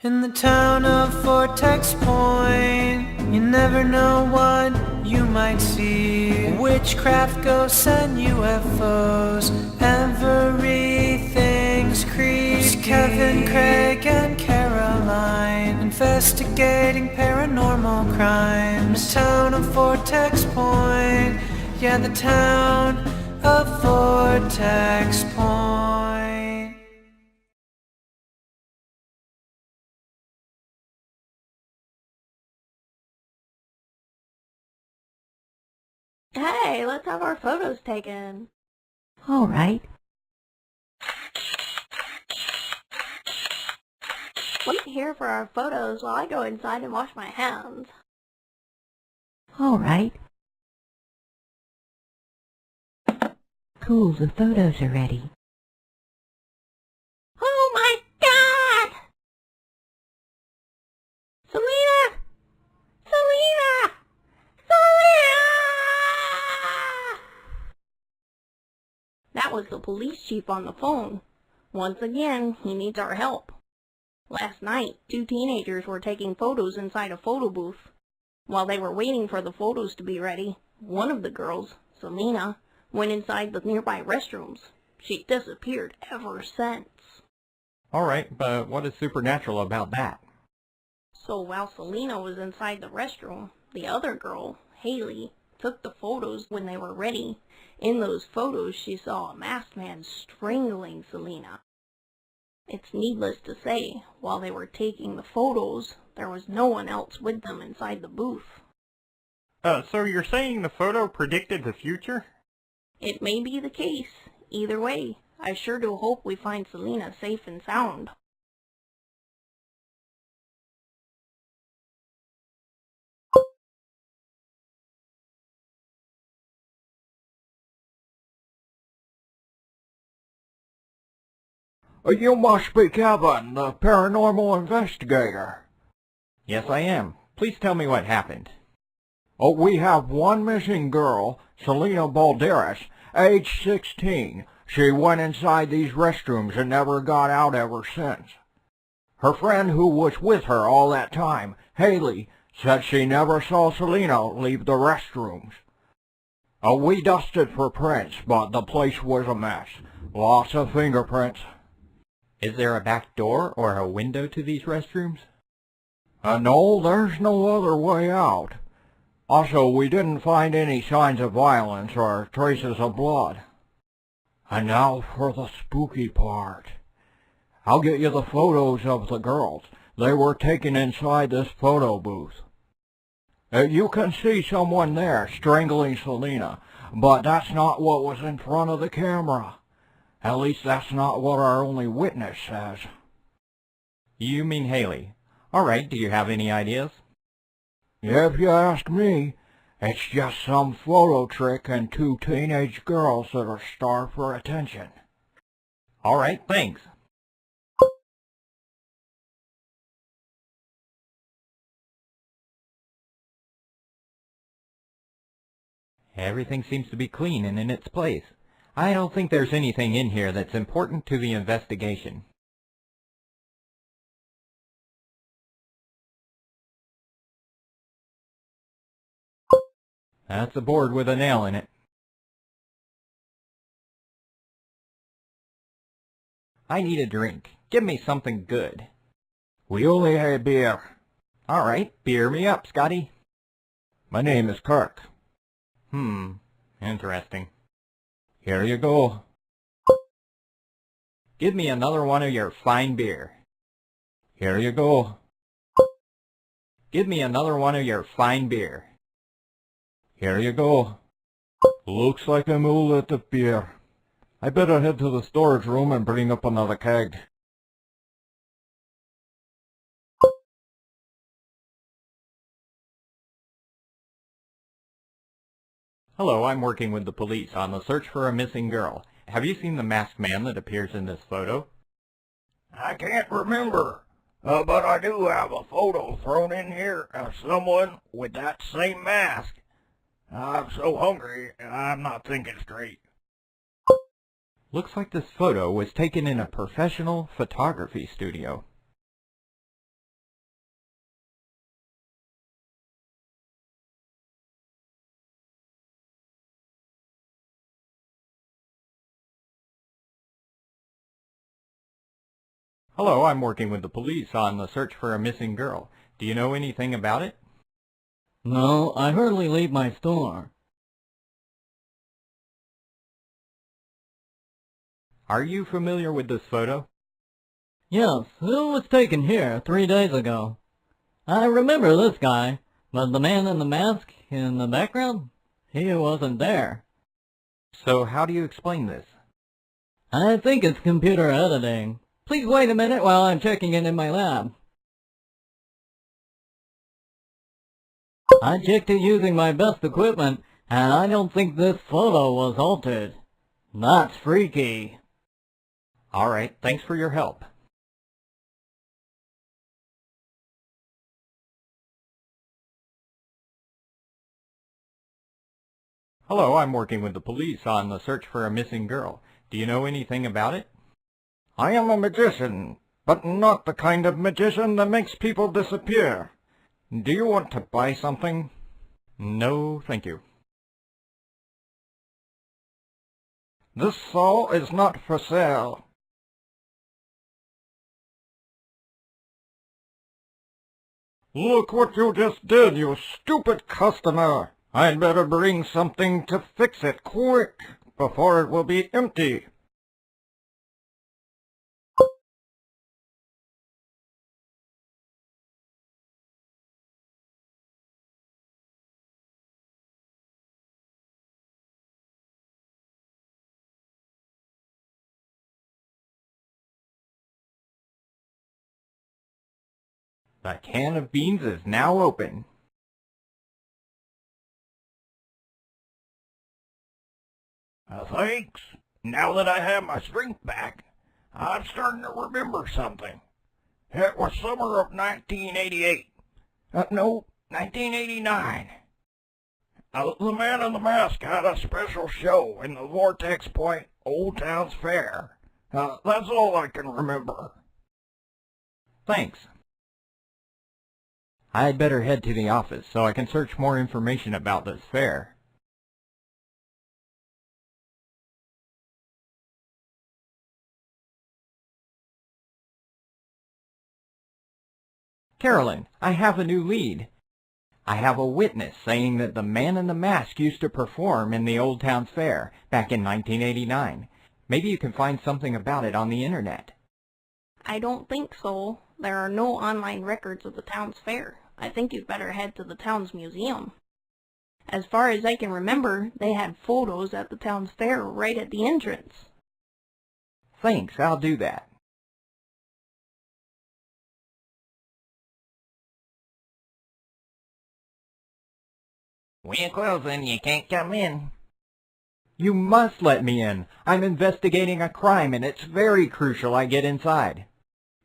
In the town of Vortex Point, you never know what you might see. Witchcraft, ghosts, and UFOs, everything's creepy. Kevin, Craig, and Caroline, investigating paranormal crimes. The town of Vortex Point, yeah, the town of Vortex Point. Hey, let's have our photos taken. All right. Wait here for our photos while I go inside and wash my hands. All right. Cool, the photos are ready. Oh my God! Selena! Selena! Selena! That was the police chief on the phone. Once again, he needs our help. Last night, 2 teenagers were taking photos inside a photo booth. While they were waiting for the photos to be ready, one of the girls, Selena, went inside the nearby restrooms. She disappeared ever since. Alright, but what is supernatural about that? So while Selena was inside the restroom, the other girl, Haley, took the photos when they were ready. In those photos, she saw a masked man strangling Selena. It's needless to say, while they were taking the photos, there was no one else with them inside the booth. So you're saying the photo predicted the future? It may be the case. Either way, I sure do hope we find Selena safe and sound. You must be Kevin, the paranormal investigator. Yes, I am. Please tell me what happened. We have one missing girl, Selena Balderas, age 16. She went inside these restrooms and never got out ever since. Her friend who was with her all that time, Haley, said she never saw Selena leave the restrooms. We dusted for prints, but the place was a mess. Lots of fingerprints. Is there a back door or a window to these restrooms? No, there's no other way out. Also, we didn't find any signs of violence or traces of blood. And now for the spooky part. I'll get you the photos of the girls. They were taken inside this photo booth. You can see someone there strangling Selena, but that's not what was in front of the camera. At least that's not what our only witness says. You mean Haley. Alright, do you have any ideas? If you ask me, it's just some photo trick and 2 teenage girls that are starved for attention. Alright, thanks. Everything seems to be clean and in its place. I don't think there's anything in here that's important to the investigation. That's a board with a nail in it. I need a drink. Give me something good. We only had beer. Alright, beer me up, Scotty. My name is Kirk. Interesting. Here you go. Give me another one of your fine beer. Here you go. Give me another one of your fine beer. Here you go. Looks like I'm all out of beer. I better head to the storage room and bring up another keg. Hello, I'm working with the police on the search for a missing girl. Have you seen the masked man that appears in this photo? I can't remember, but I do have a photo thrown in here of someone with that same mask. I'm so hungry, I'm not thinking straight. Looks like this photo was taken in a professional photography studio. Hello, I'm working with the police on the search for a missing girl. Do you know anything about it? No, I hardly leave my store. Are you familiar with this photo? Yes, it was taken here 3 days ago. I remember this guy, but the man in the mask in the background, he wasn't there. So how do you explain this? I think it's computer editing. Please wait a minute while I'm checking it in my lab. I checked it using my best equipment, and I don't think this photo was altered. That's freaky. All right, thanks for your help. Hello, I'm working with the police on the search for a missing girl. Do you know anything about it? I am a magician, but not the kind of magician that makes people disappear. Do you want to buy something? No, thank you. This saw is not for sale. Look what you just did, you stupid customer. I'd better bring something to fix it quick, before it will be empty. The can of beans is now open. Thanks. Now that I have my strength back, I'm starting to remember something. It was summer of 1988. No, 1989. The Man in the Mask had a special show in the Vortex Point Old Towns Fair. That's all I can remember. Thanks. I'd better head to the office so I can search more information about this fair. Carolyn, I have a new lead. I have a witness saying that the Man in the Mask used to perform in the Old Towns Fair back in 1989. Maybe you can find something about it on the internet. I don't think so. There are no online records of the town's fair. I think you'd better head to the town's museum. As far as I can remember, they had photos at the town's fair right at the entrance. Thanks, I'll do that. We're closing, you can't come in. You must let me in. I'm investigating a crime and it's very crucial I get inside.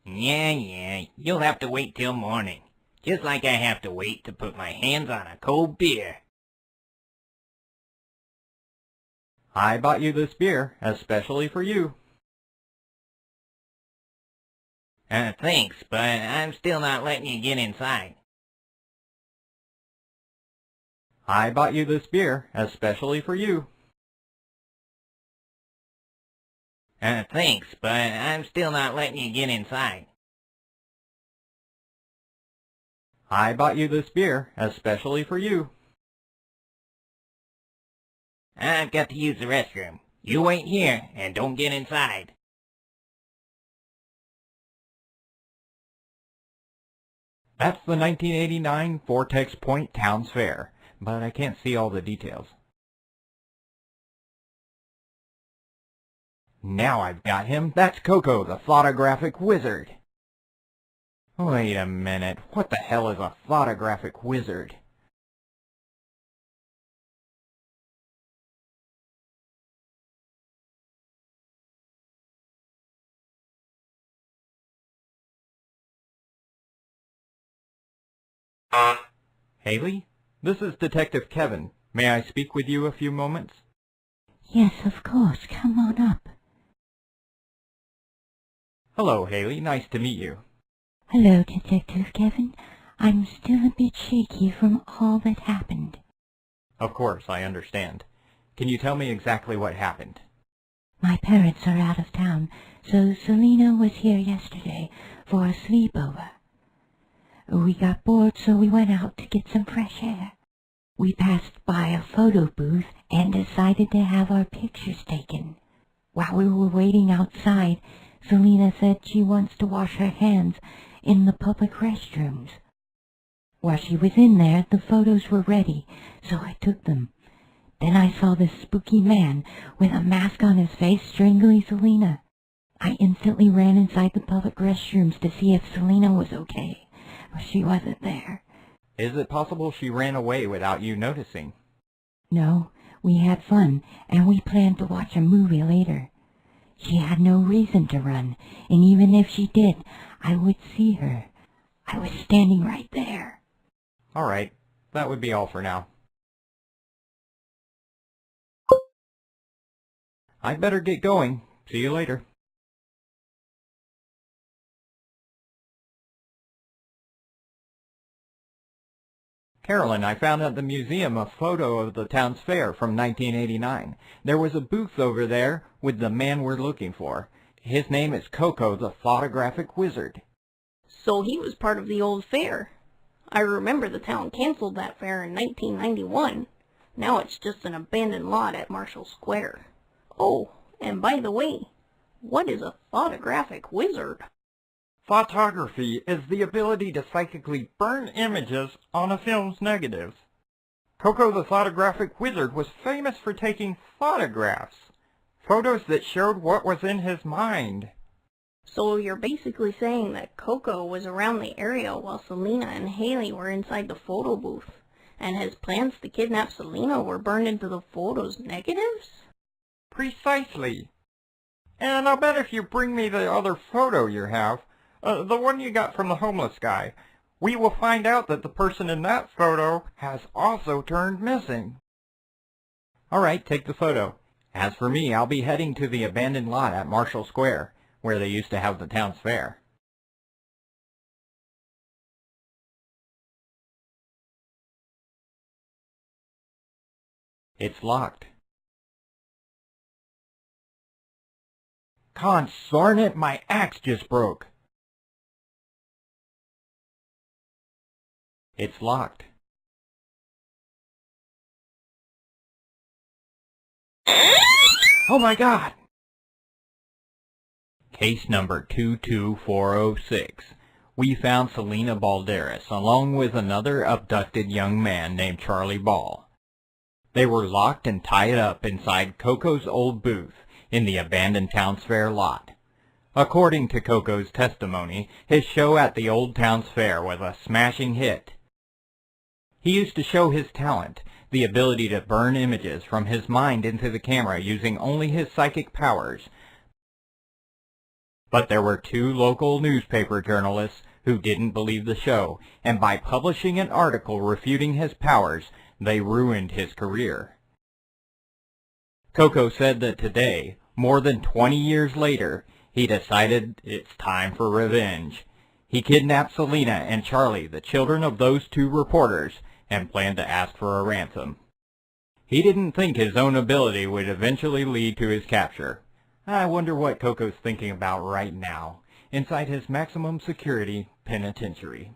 Yeah, you'll have to wait till morning. Just like I have to wait to put my hands on a cold beer. I bought you this beer, especially for you. Thanks, but I'm still not letting you get inside. I bought you this beer, especially for you. Thanks, but I'm still not letting you get inside. I bought you this beer, especially for you. I've got to use the restroom. You wait here, and don't get inside. That's the 1989 Vortex Point Towns Fair, but I can't see all the details. Now I've got him. That's Koko, the thoughtographic wizard. Wait a minute. What the hell is a thoughtographic wizard? Haley? This is Detective Kevin. May I speak with you a few moments? Yes, of course. Come on up. Hello, Haley. Nice to meet you. Hello, Detective Kevin. I'm still a bit shaky from all that happened. Of course, I understand. Can you tell me exactly what happened? My parents are out of town, so Selena was here yesterday for a sleepover. We got bored, so we went out to get some fresh air. We passed by a photo booth and decided to have our pictures taken. While we were waiting outside, Selena said she wants to wash her hands in the public restrooms. While she was in there, the photos were ready, so I took them. Then I saw this spooky man with a mask on his face strangling Selena. I instantly ran inside the public restrooms to see if Selena was okay, but she wasn't there. Is it possible she ran away without you noticing? No, we had fun, and we planned to watch a movie later. She had no reason to run, and even if she did, I would see her. I was standing right there. All right, that would be all for now. I'd better get going. See you later. Carolyn, I found at the museum a photo of the town's fair from 1989. There was a booth over there with the man we're looking for. His name is Koko, the photographic wizard. So he was part of the old fair. I remember the town canceled that fair in 1991. Now it's just an abandoned lot at Marshall Square. Oh, and by the way, what is a photographic wizard? Photography is the ability to psychically burn images on a film's negatives. Koko the photographic wizard was famous for taking photographs, photos that showed what was in his mind. So you're basically saying that Koko was around the area while Selena and Haley were inside the photo booth, and his plans to kidnap Selena were burned into the photo's negatives? Precisely. And I'll bet if you bring me the other photo you have, the one you got from the homeless guy, we will find out that the person in that photo has also turned missing. All right, take the photo. As for me, I'll be heading to the abandoned lot at Marshall Square, where they used to have the town's fair. It's locked. Consarn it, my axe just broke. It's locked. Oh my God! Case number 22406. We found Selena Balderas along with another abducted young man named Charlie Ball. They were locked and tied up inside Koko's old booth in the abandoned Town's Fair lot. According to Koko's testimony, his show at the old Town's Fair was a smashing hit. He used to show his talent, the ability to burn images from his mind into the camera using only his psychic powers. But there were two local newspaper journalists who didn't believe the show, and by publishing an article refuting his powers, they ruined his career. Koko said that today, more than 20 years later, he decided it's time for revenge. He kidnapped Selena and Charlie, the children of those two reporters, and planned to ask for a ransom. He didn't think his own ability would eventually lead to his capture. I wonder what Koko's thinking about right now, inside his maximum security penitentiary.